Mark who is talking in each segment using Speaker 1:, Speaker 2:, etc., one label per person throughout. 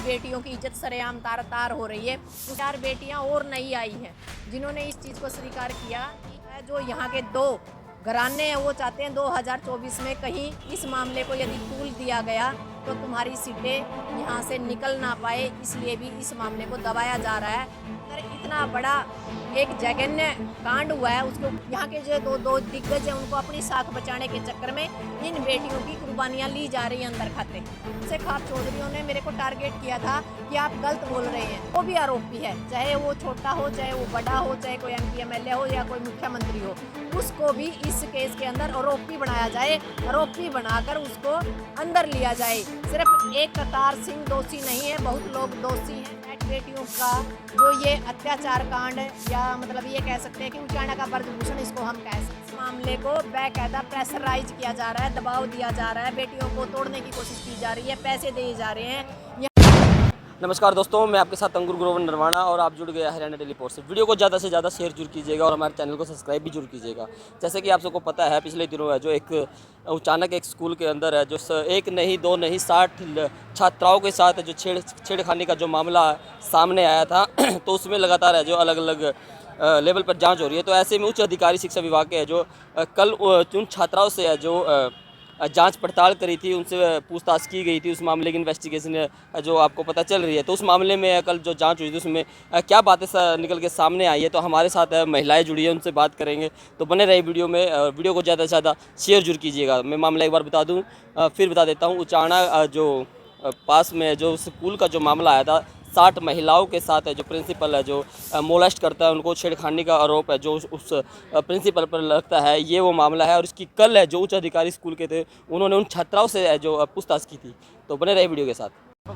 Speaker 1: बेटियों की इज्जत सरेआम तार तार हो रही है। 4 बेटियां और नई आई हैं जिन्होंने इस चीज़ को स्वीकार किया कि जो यहाँ के 2 घराने हैं वो चाहते हैं 2024 में कहीं इस मामले को यदि तूल दिया गया तो तुम्हारी सीटें यहाँ से निकल ना पाए, इसलिए भी इस मामले को दबाया जा रहा है। अगर इतना बड़ा एक जघन्य कांड हुआ है, उसको यहाँ के जो दो दिग्गज हैं उनको अपनी साख बचाने के चक्कर में इन बेटियों की कुर्बानियाँ ली जा रही हैं अंदर खाते। से खाप चौधरियों ने मेरे को टारगेट किया था कि आप गलत बोल रहे हैं। वो भी आरोपी है, चाहे वो छोटा हो, चाहे वो बड़ा हो, चाहे कोई MP MLA हो या कोई मुख्यमंत्री हो, उसको भी इस केस के अंदर आरोपी बनाया जाए, आरोपी बनाकर उसको अंदर लिया जाए। सिर्फ एक करतार सिंह दोषी नहीं है, बहुत लोग दोषी हैं। बेटियों का जो ये अत्याचार कांड या मतलब ये कह सकते हैं कि उचाना का ब्रजभूषण इसको हम कह सकते हैं। इस मामले को बाकायदा प्रेशराइज किया जा रहा है, दबाव दिया जा रहा है, बेटियों को तोड़ने की कोशिश की जा रही है, पैसे दिए जा रहे हैं।
Speaker 2: नमस्कार दोस्तों, मैं आपके साथ अंकुर ग्रोवर नरवाना और आप जुड़ गए हरियाणा डेली पोस्ट से। वीडियो को ज़्यादा से ज़्यादा शेयर जरूर कीजिएगा और हमारे चैनल को सब्सक्राइब भी जरूर कीजिएगा। जैसे कि आप सबको पता है, पिछले दिनों है जो एक अचानक एक स्कूल के अंदर है जो एक नहीं दो नहीं 60 छात्राओं के साथ जो छेड़खानी का जो मामला सामने आया था तो उसमें लगातार है जो अलग अलग लेवल पर जाँच हो रही है। तो ऐसे में उच्च अधिकारी शिक्षा विभाग के है जो कल उन छात्राओं से है जो जांच पड़ताल करी थी, उनसे पूछताछ की गई थी, उस मामले की इन्वेस्टिगेशन जो आपको पता चल रही है। तो उस मामले में कल जो जांच हुई थी उसमें क्या बातें निकल के सामने आई है, तो हमारे साथ महिलाएं जुड़ी है, उनसे बात करेंगे। तो बने रहे वीडियो में, वीडियो को ज़्यादा से ज़्यादा शेयर जरूर कीजिएगा। मैं मामला एक बार बता दूँ, फिर बता देता हूँ। उचाना जो पास में जो स्कूल का जो मामला आया था, 60 महिलाओं के साथ है जो प्रिंसिपल है जो मोलेस्ट करता है, उनको छेड़खानी का आरोप है जो उस प्रिंसिपल पर लगता है, ये वो मामला है। और इसकी कल है जो उच्च अधिकारी स्कूल के थे, उन्होंने उन छात्राओं से जो पूछताछ की थी। तो बने रहे वीडियो के साथ।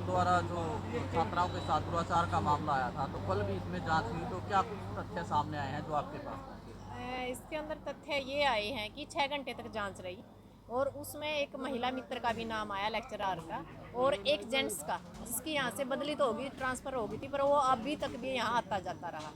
Speaker 3: द्वारा जो छात्राओं के साथ दुराचार का मामला आया था, तो कल भी इसमें जांच हुई, तो क्या कुछ तथ्य सामने आए हैं जो आपके पास?
Speaker 1: इसके अंदर तथ्य ये आए हैं कि 6 घंटे तक जांच रही और उसमें एक महिला मित्र का भी नाम आया, लेक्चरर का, और एक जेंट्स का, जिसकी यहाँ से बदली तो होगी, ट्रांसफ़र हो गई थी, पर वो अभी तक भी यहाँ आता जाता रहा।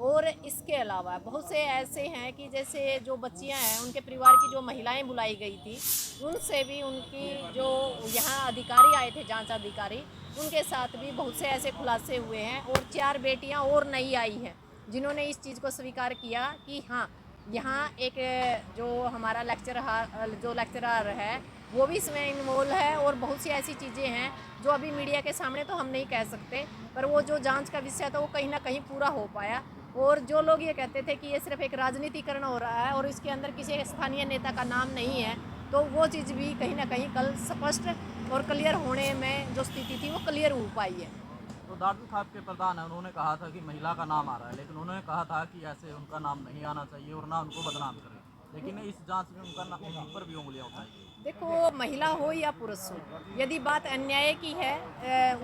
Speaker 1: और इसके अलावा बहुत से ऐसे हैं कि जैसे जो बच्चियाँ हैं उनके परिवार की जो महिलाएं बुलाई गई थी, उनसे भी उनकी जो यहाँ अधिकारी आए थे, जांच अधिकारी, उनके साथ भी बहुत से ऐसे खुलासे हुए हैं। और 4 बेटियाँ और नई आई हैं जिन्होंने इस चीज़ को स्वीकार किया कि हाँ, यहाँ एक जो हमारा लेक्चरर है वो भी इसमें इन्वॉल्व है। और बहुत सी ऐसी चीज़ें हैं जो अभी मीडिया के सामने तो हम नहीं कह सकते, पर वो जो जांच का विषय था वो कहीं ना कहीं पूरा हो पाया। और जो लोग ये कहते थे कि ये सिर्फ एक राजनीतिकरण हो रहा है और इसके अंदर किसी स्थानीय नेता का नाम नहीं है, तो वो चीज़ भी कहीं ना कहीं कल स्पष्ट और क्लियर होने में जो स्थिति थी वो क्लियर हो पाई है।
Speaker 3: तो दारुल खाप के प्रधान है, उन्होंने कहा था कि महिला का नाम आ रहा है, लेकिन उन्होंने कहा था कि ऐसे उनका नाम नहीं आना चाहिए और ना उनको बदनाम करें, लेकिन इस जांच में उनका नाम ऊपर भी उंगलियां उठाई।
Speaker 1: देखो, महिला हो या पुरुष हो, यदि बात अन्याय की है,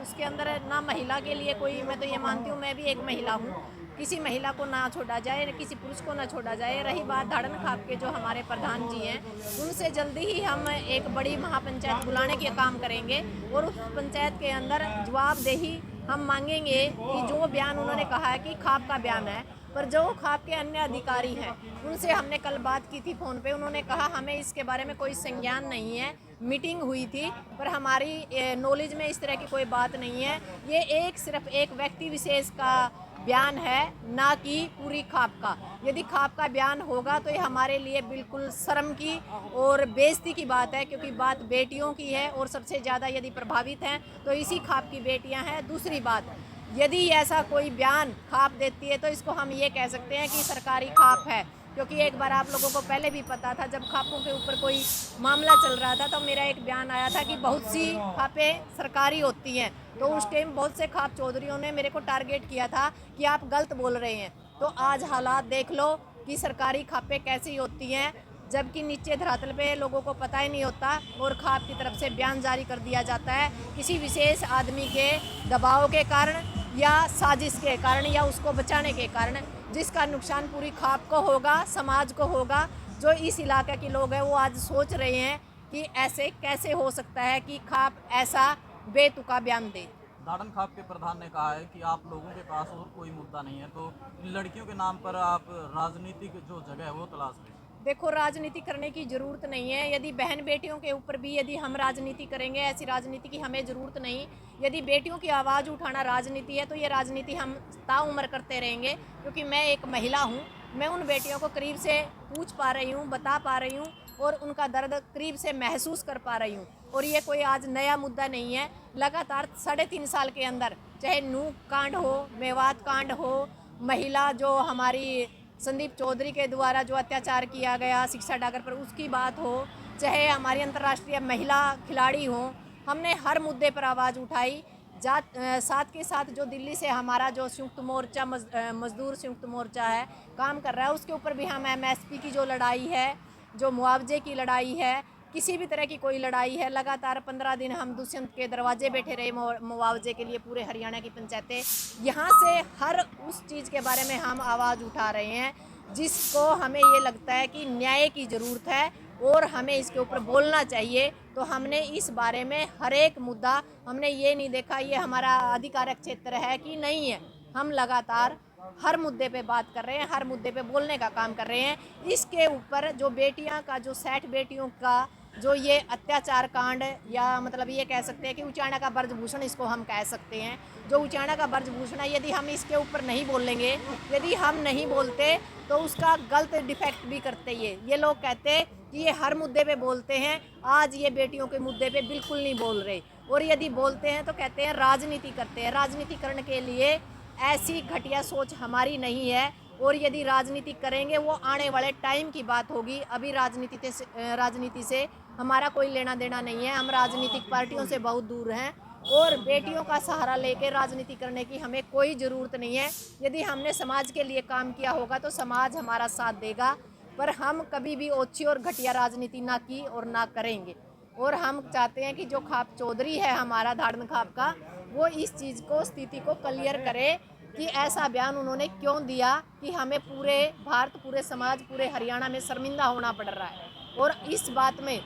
Speaker 1: उसके अंदर ना महिला के लिए कोई, मैं तो ये मानती हूँ, मैं भी एक महिला हूँ, किसी महिला को ना छोड़ा जाए, किसी पुरुष को ना छोड़ा जाए। रही बात धाड़न खाप के जो हमारे प्रधान जी हैं, उनसे जल्दी ही हम एक बड़ी महापंचायत बुलाने के काम करेंगे और उस पंचायत के अंदर जवाबदेही हम मांगेंगे कि जो बयान उन्होंने कहा है कि खाप का बयान है, पर जो खाप के अन्य अधिकारी हैं उनसे हमने कल बात की थी फ़ोन पे, उन्होंने कहा हमें इसके बारे में कोई संज्ञान नहीं है, मीटिंग हुई थी पर हमारी नॉलेज में इस तरह की कोई बात नहीं है। ये सिर्फ एक व्यक्ति विशेष का बयान है, ना कि पूरी खाप का। यदि खाप का बयान होगा तो ये हमारे लिए बिल्कुल शर्म की और बेइज्जती की बात है, क्योंकि बात बेटियों की है और सबसे ज़्यादा यदि प्रभावित हैं तो इसी खाप की बेटियां हैं। दूसरी बात, यदि ऐसा कोई बयान खाप देती है तो इसको हम ये कह सकते हैं कि सरकारी खाप है, क्योंकि एक बार आप लोगों को पहले भी पता था, जब खापों के ऊपर कोई मामला चल रहा था तो मेरा एक बयान आया था कि बहुत सी खापें सरकारी होती हैं, तो उस टाइम बहुत से खाप चौधरियों ने मेरे को टारगेट किया था कि आप गलत बोल रहे हैं। तो आज हालात देख लो कि सरकारी खापें कैसी होती हैं, जबकि नीचे धरातल पे लोगों को पता ही नहीं होता और खाप की तरफ से बयान जारी कर दिया जाता है किसी विशेष आदमी के दबाव के कारण या साजिश के कारण या उसको बचाने के कारण, जिसका नुकसान पूरी खाप को होगा, समाज को होगा। जो इस इलाके के लोग हैं वो आज सोच रहे हैं कि ऐसे कैसे हो सकता है कि खाप ऐसा बेतुका बयान दे।
Speaker 3: दाड़न खाप के प्रधान ने कहा है कि आप लोगों के पास और कोई मुद्दा नहीं है, तो इन लड़कियों के नाम पर आप राजनीतिक जो जगह है वो तलाश रहे हैं।
Speaker 1: देखो, राजनीति करने की ज़रूरत नहीं है। यदि बहन बेटियों के ऊपर भी यदि हम राजनीति करेंगे, ऐसी राजनीति की हमें ज़रूरत नहीं। यदि बेटियों की आवाज़ उठाना राजनीति है तो ये राजनीति हम ताउम्र करते रहेंगे, क्योंकि मैं एक महिला हूँ। मैं उन बेटियों को करीब से पूछ पा रही हूँ, बता पा रही हूँ और उनका दर्द करीब से महसूस कर पा रही हूँ। और ये कोई आज नया मुद्दा नहीं है। लगातार 3.5 साल के अंदर, चाहे नूह कांड हो, मेवात कांड हो, महिला जो हमारी संदीप चौधरी के द्वारा जो अत्याचार किया गया शिक्षा डागर पर, उसकी बात हो, चाहे हमारी अंतर्राष्ट्रीय महिला खिलाड़ी हो, हमने हर मुद्दे पर आवाज़ उठाई। साथ के साथ जो दिल्ली से हमारा जो संयुक्त मोर्चा मजदूर संयुक्त मोर्चा है काम कर रहा है, उसके ऊपर भी हम MSP की जो लड़ाई है, जो मुआवजे की लड़ाई है, किसी भी तरह की कोई लड़ाई है, लगातार 15 दिन हम दुष्यंत के दरवाजे बैठे रहे मुआवजे के लिए। पूरे हरियाणा की पंचायतें, यहाँ से हर उस चीज़ के बारे में हम आवाज़ उठा रहे हैं जिसको हमें ये लगता है कि न्याय की ज़रूरत है और हमें इसके ऊपर बोलना चाहिए। तो हमने इस बारे में हर एक मुद्दा, हमने ये नहीं देखा ये हमारा अधिकारक क्षेत्र है कि नहीं है। हम लगातार हर मुद्दे पे बात कर रहे हैं, हर मुद्दे पे बोलने का काम कर रहे हैं। इसके ऊपर जो बेटियां का, जो 60 बेटियों का जो ये अत्याचार कांड, या मतलब ये कह सकते हैं कि उचाणा का ब्रजभूषण इसको हम कह सकते हैं, जो उचाणा का ब्रजभूषण है, यदि हम इसके ऊपर नहीं बोलेंगे, यदि हम नहीं बोलते तो उसका गलत डिफेक्ट भी करते ये लोग कहते कि ये हर मुद्दे पे बोलते हैं, आज ये बेटियों के मुद्दे पे बिल्कुल नहीं बोल रहे, और यदि बोलते हैं तो कहते हैं राजनीति करते हैं। राजनीति करने के लिए ऐसी घटिया सोच हमारी नहीं है, और यदि राजनीति करेंगे वो आने वाले टाइम की बात होगी। अभी राजनीति से हमारा कोई लेना देना नहीं है। हम राजनीतिक पार्टियों से बहुत दूर हैं और बेटियों का सहारा लेकर राजनीति करने की हमें कोई ज़रूरत नहीं है। यदि हमने समाज के लिए काम किया होगा तो समाज हमारा साथ देगा, पर हम कभी भी ओछी और घटिया राजनीति ना की और ना करेंगे। और हम चाहते हैं कि जो खाप चौधरी है हमारा धाड़न खाप का, वो इस चीज़ को, स्थिति को क्लियर करे कि ऐसा बयान उन्होंने क्यों दिया कि हमें पूरे भारत, पूरे समाज, पूरे हरियाणा में शर्मिंदा होना पड़ रहा है। और इस बात में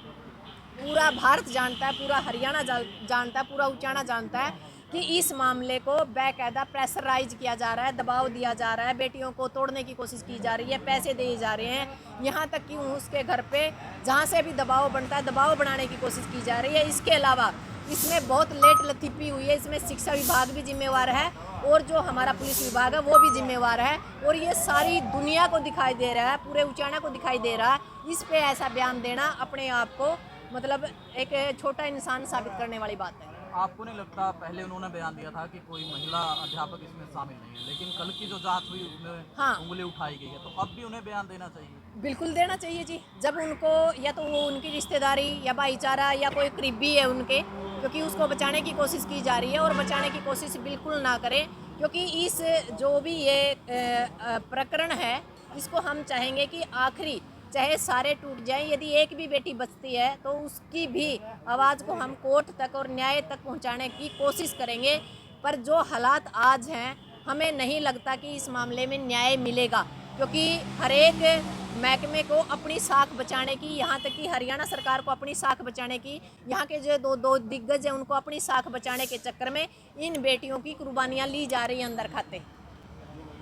Speaker 1: पूरा भारत जानता है, पूरा हरियाणा जानता है, पूरा उचाणा जानता है कि इस मामले को बाकायदा प्रेशराइज किया जा रहा है, दबाव दिया जा रहा है, बेटियों को तोड़ने की कोशिश की जा रही है, पैसे दिए जा रहे हैं, यहाँ तक कि उसके घर पे जहाँ से भी दबाव बनता है, दबाव बनाने की कोशिश की जा रही है। इसके अलावा इसमें बहुत लेट लतीफ़ी हुई है, इसमें शिक्षा विभाग भी जिम्मेवार है और जो हमारा पुलिस विभाग है वो भी जिम्मेवार है, और ये सारी दुनिया को दिखाई दे रहा है, पूरे उचाणा को दिखाई दे रहा है। इस पे ऐसा बयान देना अपने आप को मतलब एक छोटा इंसान साबित करने वाली बात है।
Speaker 3: आपको नहीं लगता, पहले उन्होंने बयान दिया था कि कोई महिला अध्यापक इसमें शामिल नहीं है, लेकिन कल की जो जांच हुई उसमें
Speaker 1: हाँ,
Speaker 3: उंगली उठाई गई है, तो अब भी उन्हें बयान देना चाहिए?
Speaker 1: बिल्कुल देना चाहिए जी। जब उनको, या तो वो उनकी रिश्तेदारी या भाईचारा या कोई करीबी है उनके, क्योंकि उसको बचाने की कोशिश की जा रही है, और बचाने की कोशिश बिल्कुल ना करें, क्योंकि इस जो भी ये प्रकरण है, इसको हम चाहेंगे कि आखिरी, चाहे सारे टूट जाएं, यदि एक भी बेटी बचती है तो उसकी भी आवाज़ को हम कोर्ट तक और न्याय तक पहुंचाने की कोशिश करेंगे। पर जो हालात आज हैं, हमें नहीं लगता कि इस मामले में न्याय मिलेगा, क्योंकि हर एक महकमे को अपनी साख बचाने की, यहाँ तक कि हरियाणा सरकार को अपनी साख बचाने की, यहाँ के जो दो दिग्गज हैं उनको अपनी साख बचाने के चक्कर में इन बेटियों की कुर्बानियाँ ली जा रही हैं अंदर खाते।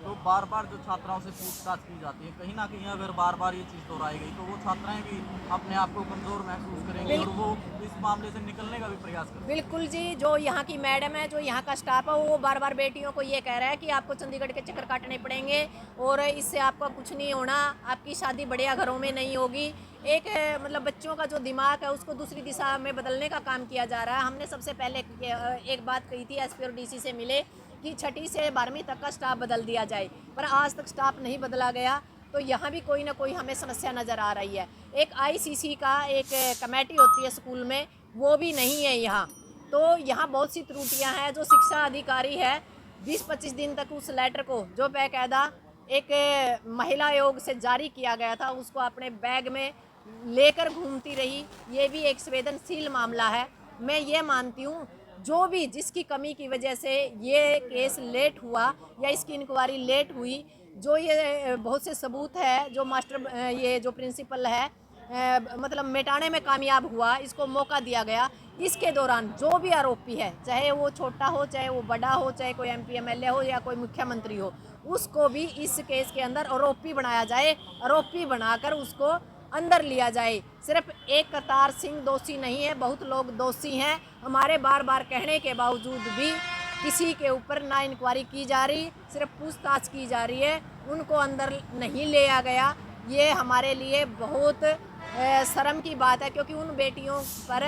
Speaker 3: तो बार बार जो छात्राओं से पूछताछ की जाती है, कहीं ना कहीं अगर बार बार ये चीज़ दोहराई गई तो वो छात्राएं भी अपने आप को कमज़ोर महसूस करेंगी और वो इस मामले से निकलने का भी प्रयास करेंगे।
Speaker 1: बिल्कुल जी, जो यहाँ की मैडम है, जो यहाँ का स्टाफ है, वो बार बार बेटियों को ये कह रहा है कि आपको चंडीगढ़ के चक्कर काटने पड़ेंगे और इससे आपका कुछ नहीं होना, आपकी शादी बढ़िया घरों में नहीं होगी। एक मतलब बच्चों का जो दिमाग है उसको दूसरी दिशा में बदलने का काम किया जा रहा है। हमने सबसे पहले एक बात कही थी, SP और DC से मिले कि 6ठी से 12वीं तक का स्टाफ बदल दिया जाए, पर आज तक स्टाफ नहीं बदला गया। तो यहाँ भी कोई ना कोई हमें समस्या नज़र आ रही है। एक ICC का एक कमेटी होती है स्कूल में, वो भी नहीं है यहाँ। तो यहाँ बहुत सी त्रुटियाँ हैं। जो शिक्षा अधिकारी है, 20-25 दिन तक उस लेटर को, जो बाकायदा एक महिला आयोग से जारी किया गया था, उसको अपने बैग में लेकर घूमती रही। ये भी एक संवेदनशील मामला है। मैं ये मानती हूँ जो भी, जिसकी कमी की वजह से ये केस लेट हुआ या इसकी इंक्वायरी लेट हुई, जो ये बहुत से सबूत है, जो ये जो प्रिंसिपल है मतलब मिटाने में कामयाब हुआ, इसको मौका दिया गया। इसके दौरान जो भी आरोपी है, चाहे वो छोटा हो, चाहे वो बड़ा हो, चाहे कोई MP MLA हो या कोई मुख्यमंत्री हो, उसको भी इस केस के अंदर आरोपी बनाया जाए। आरोपी बनाकर उसको अंदर लिया जाए। सिर्फ एक करतार सिंह दोषी नहीं है, बहुत लोग दोषी हैं। हमारे बार बार कहने के बावजूद भी किसी के ऊपर ना इंक्वायरी की जा रही, सिर्फ पूछताछ की जा रही है, उनको अंदर नहीं लिया गया। ये हमारे लिए बहुत शर्म की बात है, क्योंकि उन बेटियों पर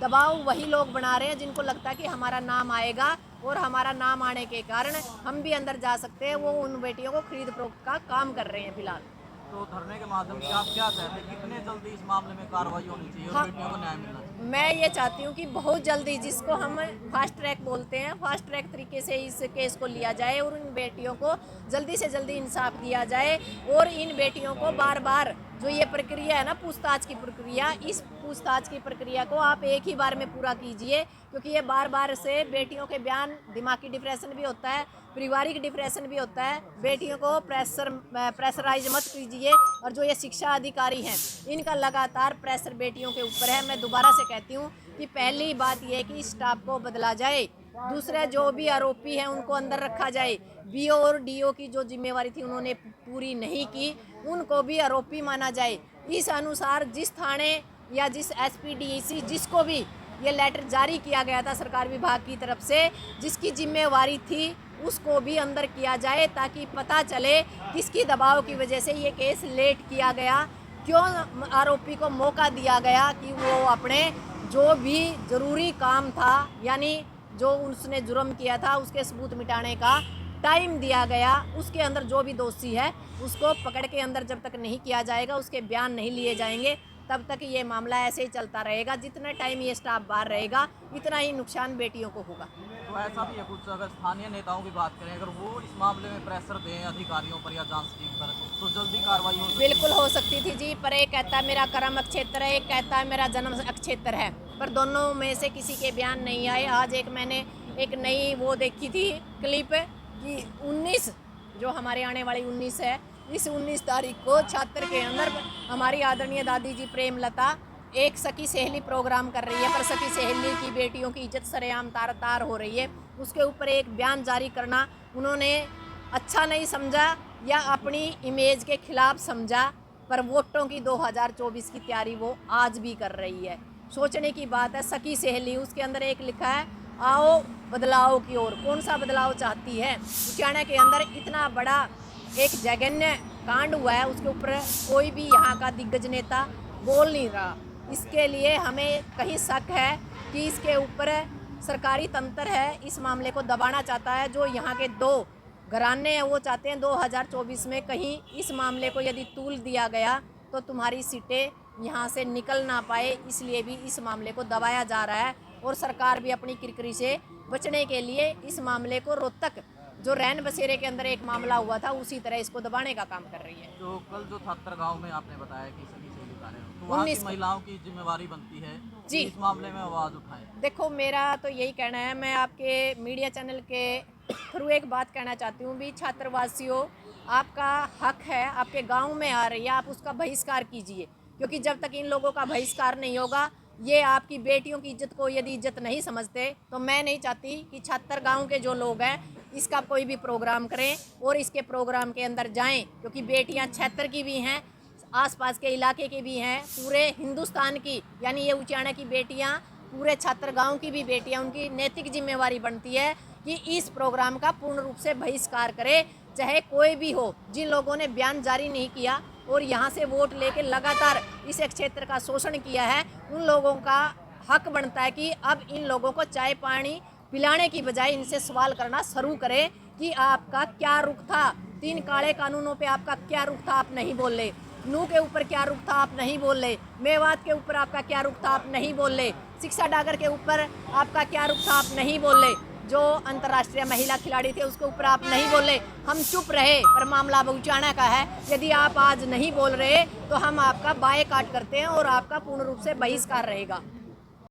Speaker 1: दबाव वही लोग बना रहे हैं जिनको लगता है कि हमारा नाम आएगा, और हमारा नाम आने के कारण हम भी अंदर जा सकते हैं। वो उन बेटियों को खरीद फरोख्त का काम कर रहे हैं फिलहाल।
Speaker 3: तो धरने के माध्यम से आप क्या कहते हैं, कितने जल्दी इस मामले में कार्रवाई होनी चाहिए और
Speaker 1: हाँ।
Speaker 3: बेटियों को न्याय मिलना चाहिए?
Speaker 1: मैं ये चाहती हूँ कि बहुत जल्दी, जिसको हम फास्ट ट्रैक बोलते हैं, फास्ट ट्रैक तरीके से इस केस को लिया जाए और इन बेटियों को जल्दी से जल्दी इंसाफ दिया जाए। और इन बेटियों को बार बार जो ये प्रक्रिया है ना, पूछताछ की प्रक्रिया, इस पूछताछ की प्रक्रिया को आप एक ही बार में पूरा कीजिए, क्योंकि ये बार बार से बेटियों के बयान, दिमागी डिप्रेशन भी होता है, पारिवारिक डिप्रेशन भी होता है। बेटियों को प्रेशराइज मत कीजिए। और जो ये शिक्षा अधिकारी हैं, इनका लगातार प्रेशर बेटियों के ऊपर है। मैं दोबारा से कहती हूँ कि पहली बात यह है कि स्टाफ को बदला जाए, दूसरे जो भी आरोपी हैं उनको अंदर रखा जाए। बीओ और डीओ की जो जिम्मेवारी थी उन्होंने पूरी नहीं की, उनको भी आरोपी माना जाए। इस अनुसार जिस थाने या जिस एसपी डीसी जिसको भी ये लेटर जारी किया गया था सरकार विभाग की तरफ से, जिसकी जिम्मेवारी थी, उसको भी अंदर किया जाए, ताकि पता चले किसकी दबाव की वजह से ये केस लेट किया गया, क्यों आरोपी को मौका दिया गया कि वो अपने जो भी ज़रूरी काम था, यानी जो उसने जुर्म किया था उसके सबूत मिटाने का टाइम दिया गया, उसके अंदर जो भी दोषी है उसको पकड़ के अंदर जब तक नहीं किया जाएगा, उसके बयान नहीं लिए जाएंगे, तब तक ये मामला ऐसे ही चलता रहेगा। जितना टाइम ये स्टाफ बाहर रहेगा, इतना ही नुकसान बेटियों को होगा।
Speaker 3: तो ऐसा भी है कुछ, अगर स्थानीय नेताओं की बात करें, अगर वो इस मामले में प्रेशर दें अधिकारियों पर या जांच टीम पर, तो जल्दी कार्रवाई हो सकती है।
Speaker 1: बिल्कुल हो सकती थी जी, पर एक कहता है मेरा कर्म क्षेत्र है, एक कहता है मेरा जन्म क्षेत्र है, पर दोनों में से किसी के बयान नहीं आए। आज मैंने एक नई वो देखी थी क्लिप कि 19 जो हमारे आने वाली 19 है, इस 19 तारीख को छात्र के अंदर हमारी आदरणीय दादी जी प्रेमलता एक सखी सहेली प्रोग्राम कर रही है, पर सखी सहेली की बेटियों की इज्जत सरेआम तार तार हो रही है। उसके ऊपर एक बयान जारी करना उन्होंने अच्छा नहीं समझा या अपनी इमेज के खिलाफ समझा, पर वोटों की 2024 की तैयारी वो आज भी कर रही है। सोचने की बात है। सखी सहेली, उसके अंदर एक लिखा है आओ बदलाव की ओर। कौन सा बदलाव चाहती है? उचाना के अंदर इतना बड़ा एक जघन्य कांड हुआ है, उसके ऊपर कोई भी यहाँ का दिग्गज नेता बोल नहीं रहा। इसके लिए हमें कहीं शक है कि इसके ऊपर सरकारी तंत्र है, इस मामले को दबाना चाहता है। जो यहाँ के दो घराने हैं वो चाहते हैं 2024 में कहीं इस मामले को यदि तूल दिया गया तो तुम्हारी सीटें यहाँ से निकल ना पाए, इसलिए भी इस मामले को दबाया जा रहा है। और सरकार भी अपनी किरकिरी से बचने के लिए इस मामले को रोहतक जो रैन बसेरे के अंदर एक मामला हुआ था उसी तरह इसको दबाने का काम कर रही है।
Speaker 3: जो कल जो छात्र गांव में आपने बताया कि सभी सहेली कार्य, तो वहाँ की महिलाओं की जिम्मेवारी बनती है
Speaker 1: जी,
Speaker 3: इस मामले में आवाज़ उठाएं।
Speaker 1: देखो मेरा तो यही कहना है, मैं आपके मीडिया चैनल के थ्रू एक बात कहना चाहती हूँ भी, छात्रवासियों आपका हक है, आपके गांव में आ रही है, आप उसका बहिष्कार कीजिए, क्योंकि जब तक इन लोगों का बहिष्कार नहीं होगा, ये आपकी बेटियों की इज्जत को यदि इज्जत नहीं समझते, तो मैं नहीं चाहती कि छात्र गांव के जो लोग हैं इसका कोई भी प्रोग्राम करें और इसके प्रोग्राम के अंदर जाएं, क्योंकि बेटियां क्षेत्र की भी हैं, आसपास के इलाके की भी हैं, पूरे हिंदुस्तान की, यानी ये उचाना की बेटियां, पूरे छात्र गांव की भी बेटियां, उनकी नैतिक जिम्मेवारी बनती है कि इस प्रोग्राम का पूर्ण रूप से बहिष्कार करे, चाहे कोई भी हो। जिन लोगों ने बयान जारी नहीं किया और यहाँ से वोट लेके लगातार इस क्षेत्र का शोषण किया है, उन लोगों का हक बनता है कि अब इन लोगों को चाय पानी पिलाने की बजाय इनसे सवाल करना शुरू करें कि आपका क्या रुख था, 3 काले कानूनों पे आपका क्या रुख था, आप नहीं बोले। नू के ऊपर क्या रुख था, आप नहीं बोले। मेवात के ऊपर आपका क्या रुख था, आप नहीं बोले। शिक्षा डागर के ऊपर आपका क्या रुख था, आप नहीं बोले। जो अंतर्राष्ट्रीय महिला खिलाड़ी थे उसके ऊपर आप नहीं बोले। हम चुप रहे, पर मामला उचाना का है। यदि आप आज नहीं बोल रहे तो हम आपका बायकॉट करते हैं और आपका पूर्ण रूप से बहिष्कार रहेगा।